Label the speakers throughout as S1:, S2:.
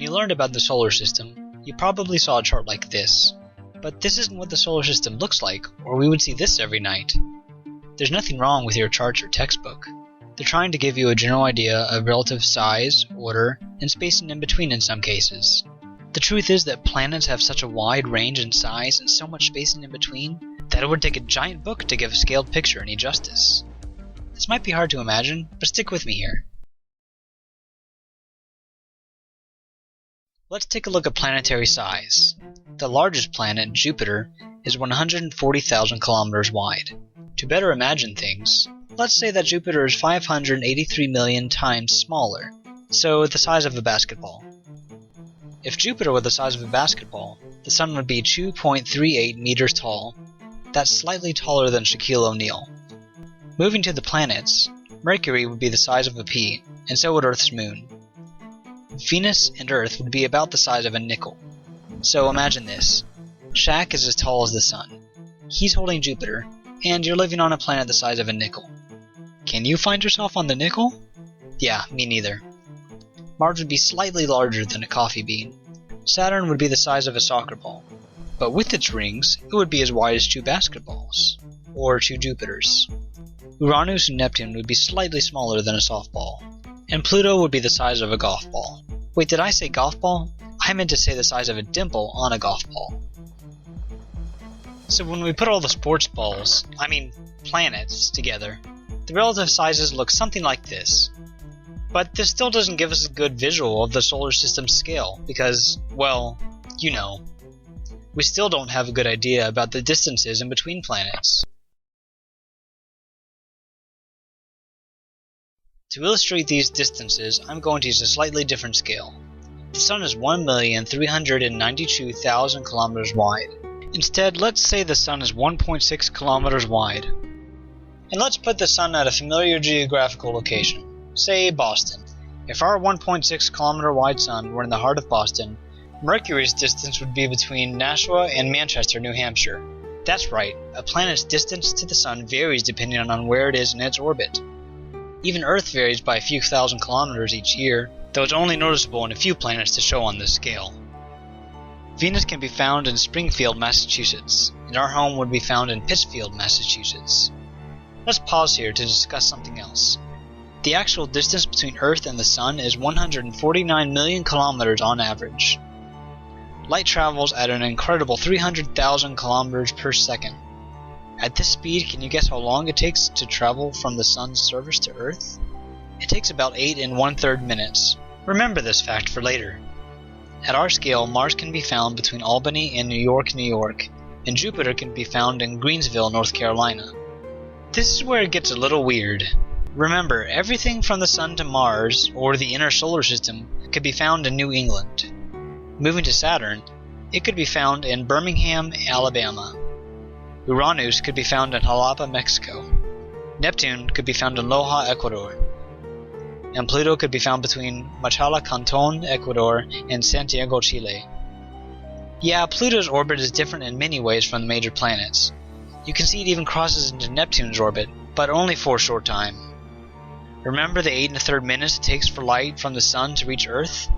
S1: When you learned about the solar system, you probably saw a chart like this. But this isn't what the solar system looks like, or we would see this every night. There's nothing wrong with your charts or textbook. They're trying to give you a general idea of relative size, order, and spacing in between in some cases. The truth is that planets have such a wide range in size and so much spacing in between that it would take a giant book to give a scaled picture any justice. This might be hard to imagine, but stick with me here. Let's take a look at planetary size. The largest planet, Jupiter, is 140,000 kilometers wide. To better imagine things, let's say that Jupiter is 583 million times smaller, so the size of a basketball. If Jupiter were the size of a basketball, the Sun would be 2.38 meters tall. That's slightly taller than Shaquille O'Neal. Moving to the planets, Mercury would be the size of a pea, and so would Earth's moon. Venus and Earth would be about the size of a nickel. So imagine this. Shaq is as tall as the Sun. He's holding Jupiter, and you're living on a planet the size of a nickel. Can you find yourself on the nickel? Yeah, me neither. Mars would be slightly larger than a coffee bean. Saturn would be the size of a soccer ball. But with its rings, it would be as wide as 2 basketballs. Or 2 Jupiters. Uranus and Neptune would be slightly smaller than a softball. And Pluto would be the size of a golf ball. Wait, did I say golf ball? I meant to say the size of a dimple on a golf ball. So when we put all the planets together, the relative sizes look something like this. But this still doesn't give us a good visual of the solar system's scale because, well, you know, we still don't have a good idea about the distances in between planets. To illustrate these distances, I'm going to use a slightly different scale. The Sun is 1,392,000 kilometers wide. Instead, let's say the Sun is 1.6 kilometers wide. And let's put the Sun at a familiar geographical location, say Boston. If our 1.6 kilometer wide Sun were in the heart of Boston, Mercury's distance would be between Nashua and Manchester, New Hampshire. That's right, a planet's distance to the Sun varies depending on where it is in its orbit. Even Earth varies by a few thousand kilometers each year, though it's only noticeable in a few planets to show on this scale. Venus can be found in Springfield, Massachusetts, and our home would be found in Pittsfield, Massachusetts. Let's pause here to discuss something else. The actual distance between Earth and the Sun is 149 million kilometers on average. Light travels at an incredible 300,000 kilometers per second. At this speed, can you guess how long it takes to travel from the Sun's surface to Earth? It takes about 8 1/3 minutes. Remember this fact for later. At our scale, Mars can be found between Albany and New York, New York, and Jupiter can be found in Greensville, North Carolina. This is where it gets a little weird. Remember, everything from the Sun to Mars, or the inner solar system, could be found in New England. Moving to Saturn, it could be found in Birmingham, Alabama. Uranus could be found in Jalapa, Mexico. Neptune could be found in Loja, Ecuador. And Pluto could be found between Machala Canton, Ecuador, and Santiago, Chile. Yeah, Pluto's orbit is different in many ways from the major planets. You can see it even crosses into Neptune's orbit, but only for a short time. Remember the 8 1/3 minutes it takes for light from the Sun to reach Earth?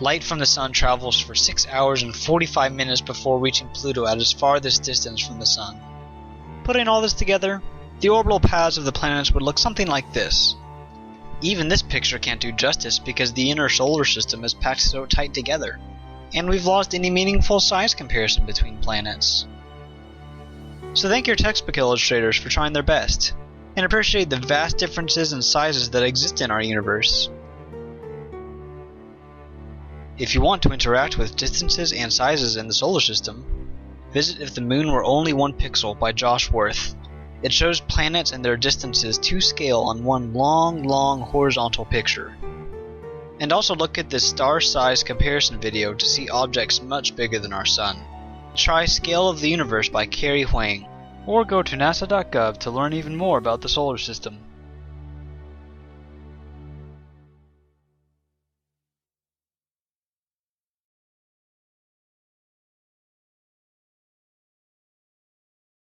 S1: Light from the Sun travels for 6 hours and 45 minutes before reaching Pluto at its farthest distance from the Sun. Putting all this together, the orbital paths of the planets would look something like this. Even this picture can't do justice because the inner solar system is packed so tight together, and we've lost any meaningful size comparison between planets. So thank your textbook illustrators for trying their best, and appreciate the vast differences in sizes that exist in our universe. If you want to interact with distances and sizes in the solar system, visit If the Moon Were Only 1 Pixel by Josh Worth. It shows planets and their distances to scale on one long horizontal picture. And also look at this star size comparison video to see objects much bigger than our Sun. Try Scale of the Universe by Carrie Huang, or go to nasa.gov to learn even more about the solar system.